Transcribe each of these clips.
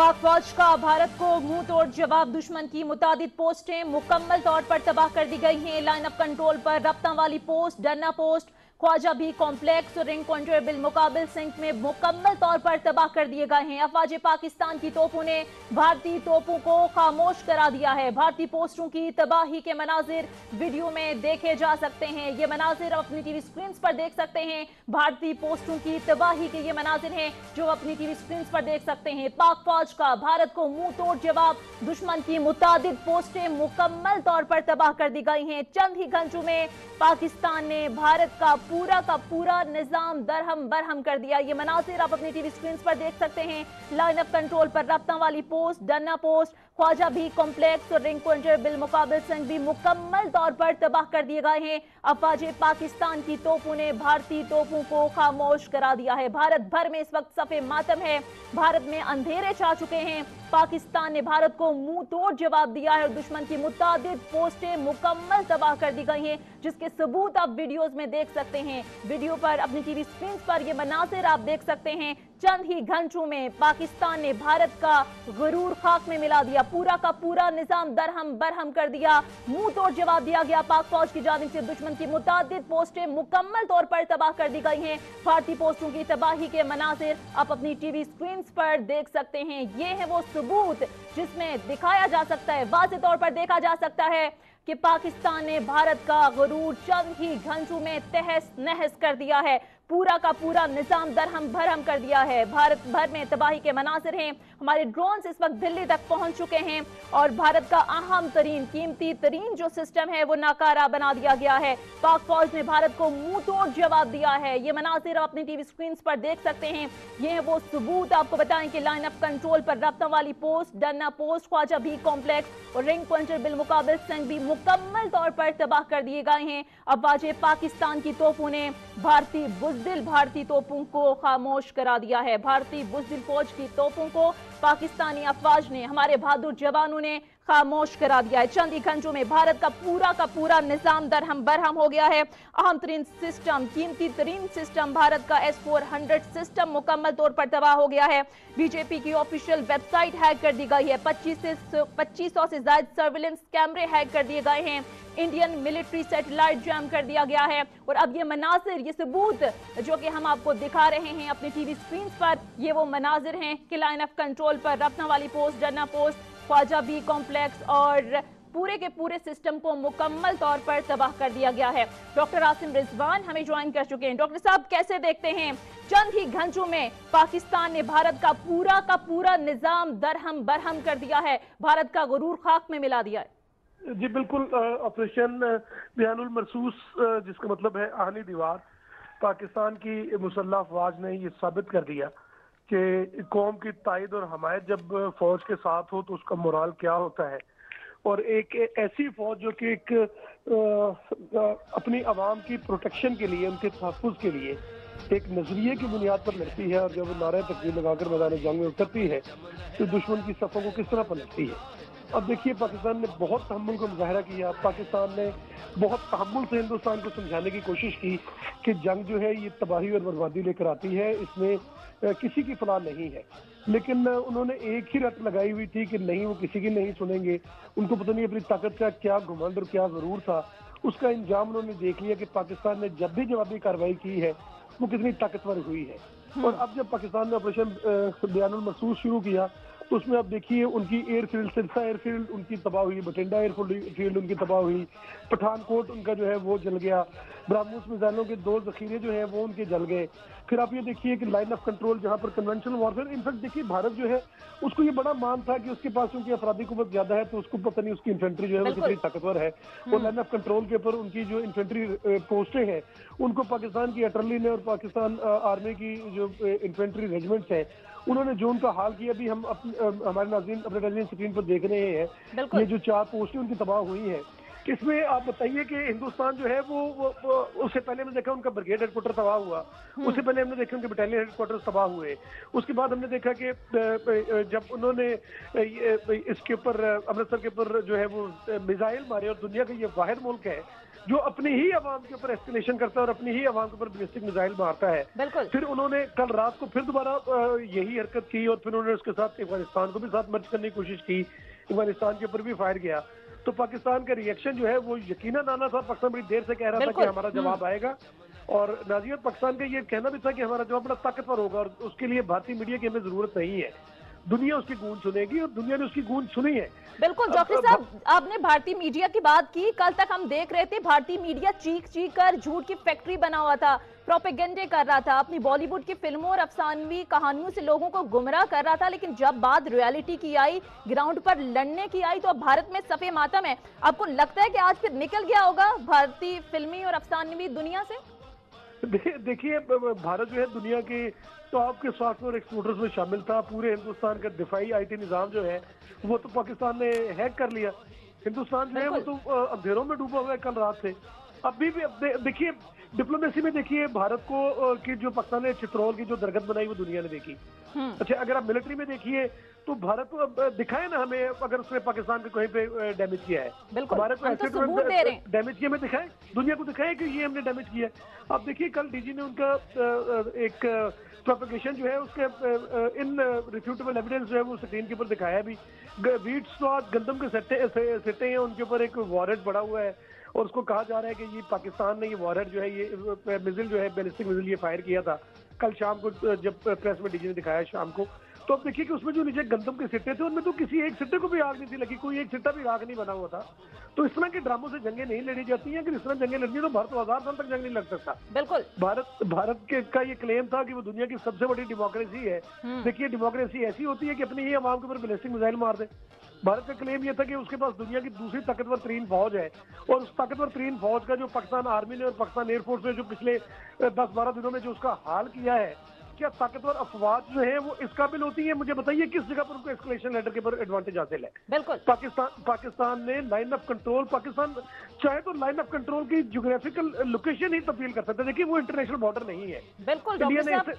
पाक फौज का भारत को मुंह तोड़ जवाब। दुश्मन की मुतादिद पोस्टें मुकम्मल तौर पर तबाह कर दी गई हैं। लाइन ऑफ कंट्रोल पर रफ्ता वाली पोस्ट, डन्ना पोस्ट, ख्वाजा भी कॉम्प्लेक्स और रिंग पॉइंटर बिलमुकाबिल सिंक में मुकम्मल तौर पर तबाह कर दिए गए हैं। अफवाज पाकिस्तान की तोपों ने भारतीय तोपों को खामोश करा दिया है। भारतीय पोस्टों की तबाही के मनाजिर वीडियो में देखे जा सकते हैं। ये मनाजिर अपनी टीवी स्क्रीन पर देख सकते हैं। भारतीय पोस्टों की तबाही के ये मनाजिर हैं जो अपनी टीवी स्क्रीन पर देख सकते हैं। पाक फौज का भारत को मुंह तोड़ जवाब। दुश्मन की मुतादिद पोस्टें मुकम्मल तौर पर तबाह कर दी गई हैं। चंद ही घंटों में पाकिस्तान ने भारत का पूरा निजाम दरहम बरहम कर दिया। ये मनाजिर आप अपनी टीवी स्क्रीन पर देख सकते हैं। लाइन ऑफ कंट्रोल पर रफ्ता वाली पोस्ट, डन्ना पोस्ट, ख्वाजा भी कॉम्प्लेक्स और रिंग पॉइंटर बिलमुकाबिल सिंह भी मुकम्मल तौर पर तबाह कर दिए गए हैं। अफवाज पाकिस्तान की तोपों ने भारतीय तोपों को खामोश करा दिया है। भारत भर में इस वक्त सफ़े मातम है। भारत में अंधेरे छा चुके हैं। पाकिस्तान ने भारत को मुंह तोड़ जवाब दिया है और दुश्मन की मुतादिद पोस्टें मुकम्मल तबाह कर दी गई हैं, जिसके सबूत आप वीडियोस में देख सकते हैं। वीडियो पर अपनी टीवी स्क्रीन पर ये मनाजिर आप देख सकते हैं। चंद ही घंटों में पाकिस्तान ने भारत का गुरूर खाक में मिला दिया। पूरा का पूरा निजाम दरहम बरहम कर दिया। मुंह तोड़ जवाब दिया गया। पाक फौज की जानिब से दुश्मन की मुतादिद पोस्टें मुकम्मल तौर पर तबाह कर दी गई हैं। भारतीय पोस्टों की तबाही के मनाजिर आप अपनी टीवी स्क्रीन पर देख सकते हैं। ये है वो सबूत जिसमें दिखाया जा सकता है, वाज़ेह तौर पर देखा जा सकता है कि पाकिस्तान ने भारत का गुरूर चंद ही घंटों में तहस नहस कर दिया है। पूरा का पूरा निजाम दरहम भरहम कर दिया है। भारत भर में तबाही के मनासिर हैं। हमारे ड्रोन्स इस वक्त दिल्ली तक पहुंच चुके हैं और भारत का अहम तरीन कीमती तरीन जो सिस्टम है वो नाकारा बना दिया गया है। पाक फौज ने भारत को मुंह तोड़ जवाब दिया है। ये मनासिर आप अपनी टीवी स्क्रीन पर देख सकते हैं। ये है वो सबूत। आपको बताएं कि लाइन ऑफ कंट्रोल पर रफ्ता वाली पोस्ट, डन्ना पोस्ट, ख्वाजा भी कॉम्प्लेक्स और रिंग पॉइंटर बिलमुकाबिल सिंह भी मुकम्मल तौर पर तबाह कर दिए गए हैं। अफवाज पाकिस्तान की तोपों ने भारतीय तोपों को खामोश करा दिया है। भारतीय बुज़दिल फौज की तोपों को पाकिस्तानी अफवाज ने, हमारे बहादुर जवानों ने खामोश करा दिया है। चंद ही घंटों में भारत का पूरा निजाम दरहम बरहम हो गया है। अहम तरीन सिस्टम, कीमती तरीन सिस्टम भारत का S-400 सिस्टम मुकम्मल तौर पर तबाह हो गया है। बीजेपी की ऑफिशियल वेबसाइट हैक कर दी गई है। 2500 से ज्यादा सर्विलेंस कैमरे हैक कर दिए गए हैं। इंडियन मिलिट्री सैटेलाइट जैम कर दिया गया है। और अब ये मनाजिर, ये सबूत जो कि हम आपको दिखा रहे हैं अपनी टीवी स्क्रीन पर, ये वो मनाजिर हैं कि लाइन ऑफ कंट्रोल पर रफ्ता वाली post, Danna post, Khwaja B complex और पूरे के पूरे सिस्टम को मुकम्मल तौर पर तबाह कर दिया गया है। डॉक्टर आसिम रिजवान हमें ज्वाइन कर चुके हैं। डॉक्टर साहब, कैसे देखते हैं चंद ही घंटों में पाकिस्तान ने भारत का पूरा निजाम दरहम बरहम कर दिया है, भारत का गुरूर खाक में मिला दिया है? जी बिल्कुल। ऑपरेशन बयानुल मरसूस, जिसका मतलब है आहनी दीवार, पाकिस्तान की मुसल्लह अफवाज ने ये साबित कर दिया कि कौम की तायद और हमायत जब फौज के साथ हो तो उसका मोराल क्या होता है। और एक ऐसी फौज जो कि एक अपनी आवाम की प्रोटेक्शन के लिए, उनके तहफ़्फ़ुज़ के लिए एक नजरिए की बुनियाद पर लड़ती है और जब नारे तकबीर लगाकर मैदान जंग में उतरती है तो दुश्मन की सफ़ों को किस तरह पलटती है। अब देखिए, पाकिस्तान ने बहुत तहम्मुल का मुजाहरा किया। पाकिस्तान ने बहुत तहम्मुल से हिंदुस्तान को समझाने की कोशिश की कि जंग जो है ये तबाही और बर्बादी लेकर आती है, इसमें किसी की फलाह नहीं है। लेकिन उन्होंने एक ही रट लगाई हुई थी कि नहीं, वो किसी की नहीं सुनेंगे। उनको पता नहीं अपनी ताकत का क्या घमंड और क्या ज़रूर था। उसका इंजाम उन्होंने देख लिया कि पाकिस्तान ने जब भी जवाबी कार्रवाई की है वो कितनी ताकतवर हुई है। और अब जब पाकिस्तान ने ऑपरेशन बयानुल मरसूस शुरू किया तो उसमें अब देखिए उनकी एयरफील्ड, सिरसा एयरफील्ड उनकी तबाह हुई, बठिंडा एयरफील्ड उनकी तबाह हुई, पठानकोट उनका जो है वो जल गया, ब्राह्मोस मिसाइलों के 2 ज़ख़ीरे जो है वो उनके जल गए। फिर आप ये देखिए कि लाइन ऑफ कंट्रोल जहाँ पर कन्वेंशनल वॉरफेयर, इनफैक्ट देखिए भारत जो है उसको ये बड़ा मान था कि उसके पास क्योंकि अफराधी कुव्वत ज्यादा है तो उसको पता नहीं उसकी इन्फेंट्री जो है वो कितनी ताकतवर है। और लाइन ऑफ कंट्रोल के ऊपर उनकी जो इन्फेंट्री पोस्टें हैं उनको पाकिस्तान की अटरली ने और पाकिस्तान आर्मी की जो इन्फेंट्री रेजिमेंट्स हैं उन्होंने जो उनका हाल किया। अभी हम हमारे नाज़रीन अपने टेलीविजन स्क्रीन पर देख रहे हैं, ये जो 4 पोस्टें उनकी तबाह हुई हैं, اس میں آپ بتائیے کہ ہندوستان جو ہے وہ اس سے پہلے ہم نے دیکھا ان کا بریگیڈ ہیڈ کوارٹر تباہ ہوا، اس سے پہلے ہم نے دیکھا ان کے بٹالین ہیڈ کوارٹر تباہ ہوئے، اس کے بعد ہم نے دیکھا کہ جب انہوں نے اس کے اوپر امرتسر کے اوپر جو ہے وہ میزائل مارے، اور دنیا کا یہ واحد ملک ہے جو اپنی ہی عوام کے اوپر ایسکیلیشن کرتا ہے اور اپنی ہی عوام کے اوپر بیلسٹک میزائل مارتا ہے، بالکل پھر انہوں نے کل رات کو پھر دوبارہ یہی حرکت کی، اور پھر انہوں نے اس کے ساتھ افغانستان کو بھی ساتھ مرچ کرنے کی کوشش کی، افغانستان کے اوپر بھی فائر کیا. تو پاکستان کا ری ایکشن جو ہے وہ یقیناً آنا تھا. پاکستان بڑی دیر سے کہہ رہا تھا کہ ہمارا جواب آئے گا، اور ناظرین پاکستان کا یہ کہنا بھی تھا کہ ہمارا جواب بڑا طاقتور ہوگا، اور اس کے لیے بھارتی میڈیا کی ہمیں ضرورت نہیں ہے. دنیا اس کی گونج سنے گی، اور دنیا نے اس کی گونج سنی ہے. بالکل ڈاکٹر صاحب، آپ نے بھارتی میڈیا کی بات کی. کل تک ہم دیکھ رہے تھے بھارتی میڈیا چیخ چیخ کر جھوٹ کی فیکٹری بنا ہوا تھا، پروپیگنڈے کر رہا تھا، اپنی بالی ووڈ کی فلموں اور افسانوی کہانیوں سے لوگوں کو گمراہ کر رہا تھا. لیکن جب بات ریالٹی کی آئی، گراؤنڈ پر لڑنے کی آئی، تو اب بھارت میں صفے ماتم ہے. آپ کو لگتا ہے کہ آج پھر نکل گیا ہوگا بھارتی فلمی اور افسانوی دنیا سے؟ دیکھیے بھارت جو ہے دنیا کے ٹاپ کے سافٹ ویئر ایکسپورٹرز میں شامل تھا. پورے ہندوستان کا دفاعی آئی ٹی نظام جو ہے وہ تو پاکستان نے ہیک کر لیا. ہندوستان جو ہے وہ تو اندھیروں میں ڈوبا ہوا ہے کل رات سے. ابھی بھی دیکھیے ڈپلومیسی میں دیکھیے بھارت کو کی جو پاکستان نے چترول کی جو درگت بنائی وہ دنیا نے دیکھی. اچھا اگر آپ ملٹری میں دیکھیے تو بھارت دکھائے نا ہمیں اگر اس نے پاکستان کو کہیں پہ ڈیمیج کیا ہے. ہمارے کو ایسے ڈیمیج کیا ہمیں دکھائے، دنیا کو دکھائے کہ یہ ہم نے ڈیمیج کیا ہے. آپ دیکھیے کل ڈی جی نے ان کا ایک پروپیگیشن جو ہے اس کے ان ریفیوٹیبل ایویڈنس جو ہے وہ اسکرین کے اوپر دکھایا بھی. ویٹ سٹاک گندم کے سٹے ہیں، ان کے اوپر ایک وارہیڈ پڑا ہوا ہے، اور اس کو کہا جا رہا ہے کہ یہ پاکستان نے یہ وارہیڈ جو ہے یہ میزل جو ہے بیلسٹک میزل یہ فائر کیا تھا کل شام کو جب پریس میں ڈی جی نے دکھایا شام کو. تو اب دیکھیے کہ اس میں جو نیچے گندم کے سٹے تھے ان میں تو کسی ایک سٹے کو بھی آگ نہیں تھی لگی، کوئی ایک سٹا بھی آگ نہیں بنا ہوا تھا. تو اس طرح کے ڈراموں سے جنگیں نہیں لڑی جاتی ہیں. اگر اس طرح جنگیں لڑنی ہیں تو بھارت 1000 سال تک جنگ نہیں لڑ سکتا. بالکل بھارت کا یہ کلیم تھا کہ وہ دنیا کی سب سے بڑی ڈیموکریسی ہے. دیکھیے ڈیموکریسی ایسی ہوتی ہے کہ اپنی ہی عوام کے اوپر بیلسٹک میزائل مار دے. بھارت کا کلیم یہ تھا کہ اس کے پاس دنیا کی دوسری طاقتور ترین فوج ہے، اور اس طاقتور ترین فوج کا جو پاکستان آرمی نے اور پاکستان ایئر فورس نے جو پچھلے 10-12 دنوں میں جو اس کا حال کیا ہے، کیا طاقتور افواج جو ہیں وہ اس قابل ہوتی ہیں؟ مجھے بتائیے کس جگہ پر ان کو ایسکلیشن لیٹر کے اوپر ایڈوانٹیج حاصل ہے؟ بالکل پاکستان نے لائن آف کنٹرول، پاکستان چاہے تو لائن آف کنٹرول کی جغرافیکل لوکیشن ہی تبدیل کر سکتا ہے. دیکھیے وہ انٹرنیشنل بارڈر نہیں ہے. بالکل ڈاکٹر صاحب،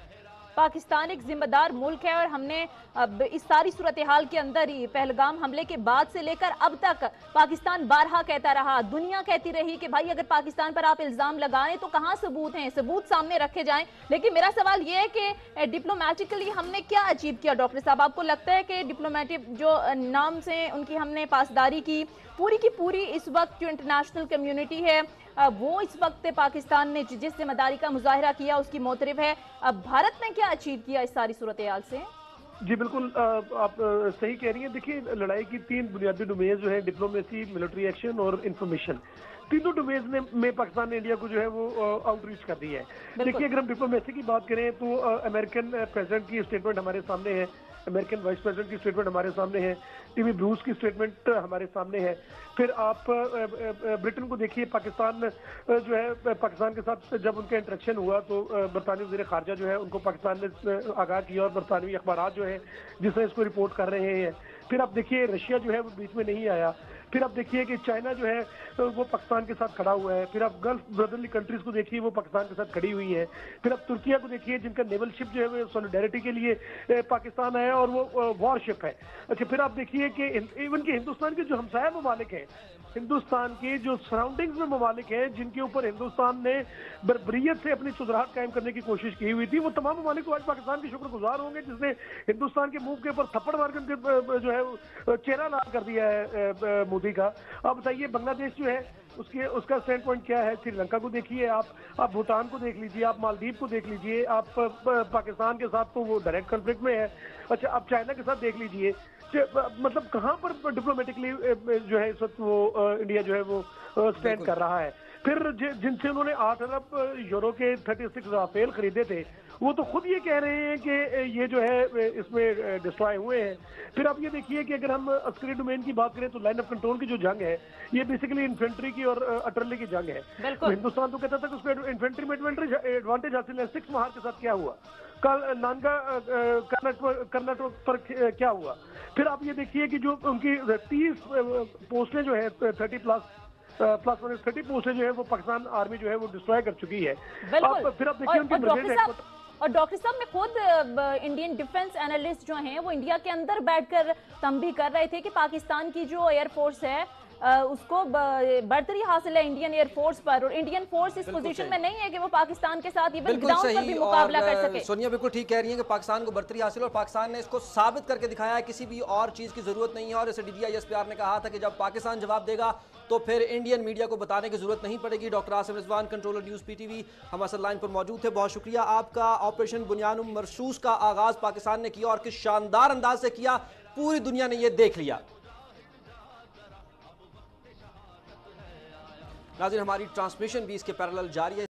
پاکستان ایک ذمہ دار ملک ہے، اور ہم نے اس ساری صورتحال کے اندر ہی پہلگام حملے کے بعد سے لے کر اب تک پاکستان بارہا کہتا رہا، دنیا کہتی رہی کہ بھائی اگر پاکستان پر آپ الزام لگائیں تو کہاں ثبوت ہیں، ثبوت سامنے رکھے جائیں. لیکن میرا سوال یہ ہے کہ ڈپلومیٹکلی ہم نے کیا اچیو کیا ڈاکٹر صاحب؟ آپ کو لگتا ہے کہ ڈپلومیٹک جو نام سے ان کی ہم نے پاسداری کی پوری اس وقت جو انٹرنیشنل کمیونٹی ہے وہ اس وقت پاکستان نے جس ذمہ داری کا مظاہرہ کیا اس کی معترف ہے، اب بھارت نے کیا اچیو کیا اس ساری صورتحال سے؟ جی بالکل آپ صحیح کہہ رہی ہیں. دیکھیے لڑائی کی 3 بنیادی ڈومینز جو ہیں، ڈپلومیسی، ملٹری ایکشن اور انفارمیشن، تینوں ڈومینز میں پاکستان نے انڈیا کو جو ہے وہ آؤٹ ریچ کر دی ہے. دیکھیے اگر ہم ڈپلومیسی کی بات کریں تو امریکن پریزیڈنٹ کی اسٹیٹمنٹ ہمارے سامنے ہے، امریکن وائس پریزیڈنٹ کی اسٹیٹمنٹ ہمارے سامنے ہے، ٹی وی بروس کی اسٹیٹمنٹ ہمارے سامنے ہے. پھر آپ برٹن کو دیکھیے، پاکستان جو ہے پاکستان کے ساتھ جب ان کا انٹریکشن ہوا تو برطانوی وزیر خارجہ جو ہے ان کو پاکستان نے آگاہ کیا، اور برطانوی اخبارات جو ہیں جس سے اس کو رپورٹ کر رہے ہیں. پھر آپ دیکھیے رشیا جو ہے وہ بیچ میں نہیں آیا. پھر آپ دیکھیے کہ چائنا جو ہے وہ پاکستان کے ساتھ کھڑا ہوا ہے. پھر آپ گلف برادرلی کنٹریز کو دیکھیے وہ پاکستان کے ساتھ کھڑی ہوئی ہیں. پھر آپ ترکیہ کو دیکھیے جن کا نیول شپ جو ہے وہ سولیڈیرٹی کے لیے پاکستان ہے اور وہ وار شپ ہے. اچھا پھر آپ دیکھیے کہ ایون کہ ہندوستان کے جو ہمسایہ ممالک ہیں، ہندوستان کے جو سراؤنڈنگز میں ممالک ہیں جن کے اوپر ہندوستان نے بربریت سے اپنی چودراہٹ قائم کرنے کی کوشش کی ہوئی تھی، وہ تمام ممالک کو آج پاکستان کے شکر گزار ہوں گے جس نے ہندوستان کے منہ کے اوپر تھپڑ مار کے ان کے جو ہے چہرہ لال کر دیا ہے مودی کا. آپ بتائیے بنگلہ دیش جو ہے اس کا اسٹینڈ پوائنٹ کیا ہے؟ سری لنکا کو دیکھیے، آپ بھوٹان کو دیکھ لیجیے، آپ مالدیپ کو دیکھ لیجیے. آپ پاکستان کے ساتھ تو وہ ڈائریکٹ کنفلکٹ میں ہے. اچھا آپ چائنا کے ساتھ دیکھ لیجیے. مطلب کہاں پر ڈپلومیٹکلی جو ہے اس وقت وہ انڈیا جو ہے وہ اسٹینڈ کر رہا ہے. پھر جن سے انہوں نے 8 ارب یورو کے 36 رافیل خریدے تھے، وہ تو خود یہ کہہ رہے ہیں کہ یہ جو ہے اس میں ڈسٹرائے ہوئے ہیں. پھر آپ یہ دیکھیے کہ اگر ہم عسکری ڈومین کی بات کریں تو لائن آف کنٹرول کی جو جنگ ہے یہ بیسیکلی انفینٹری کی اور اٹرلی کی جنگ ہے. ہندوستان تو کہتا تھا کہ اس کو انفینٹری میں ایڈوانٹیج حاصل ہے. 6 مہار کے ساتھ کیا ہوا؟ کل نانگا کرناٹک پر کیا ہوا؟ پھر آپ یہ دیکھیے کہ جو ان کی 30 پوسٹیں جو ہیں 30+، प्लस 30 पोस्टें जो है वो पाकिस्तान आर्मी जो है वो डिस्ट्रॉय कर चुकी है। बिल्कुल। अब फिर आप देखिए उनके डॉक्टर साहब मैं खुद इंडियन डिफेंस एनालिस्ट जो हैं वो इंडिया के अंदर बैठकर तंबी कर रहे थे कि पाकिस्तान की जो एयरफोर्स है उसको बर्तरी हासिल है इंडियन एयरफोर्स पर, और इंडियन फोर्स इस पोजीशन में नहीं है कि वो पाकिस्तान के साथ इवन ग्राउंड पर भी मुकाबला कर सके। सोनिया बिल्कुल ठीक कह रही है कि पाकिस्तान को बर्तरी हासिल, और पाकिस्तान ने इसको साबित करके दिखाया है, किसी भी और चीज़ की ज़रूरत नहीं है। और जैसे DGI-SPR ने कहा था कि जब पाकिस्तान जवाब देगा तो फिर इंडियन मीडिया को बताने की जरूरत नहीं पड़ेगी। Doctor Asim Rizwan, controller news PTV, हमारे साथ लाइन पर मौजूद थे। बहुत शुक्रिया आपका। ऑपरेशन बुनियानुम मरसूस का आगाज़ पाकिस्तान ने किया और किस शानदार अंदाज से किया, पूरी दुनिया ने यह देख लिया। नाज़रीन, हमारी ट्रांसमिशन भी इसके पैरेलल जारी है।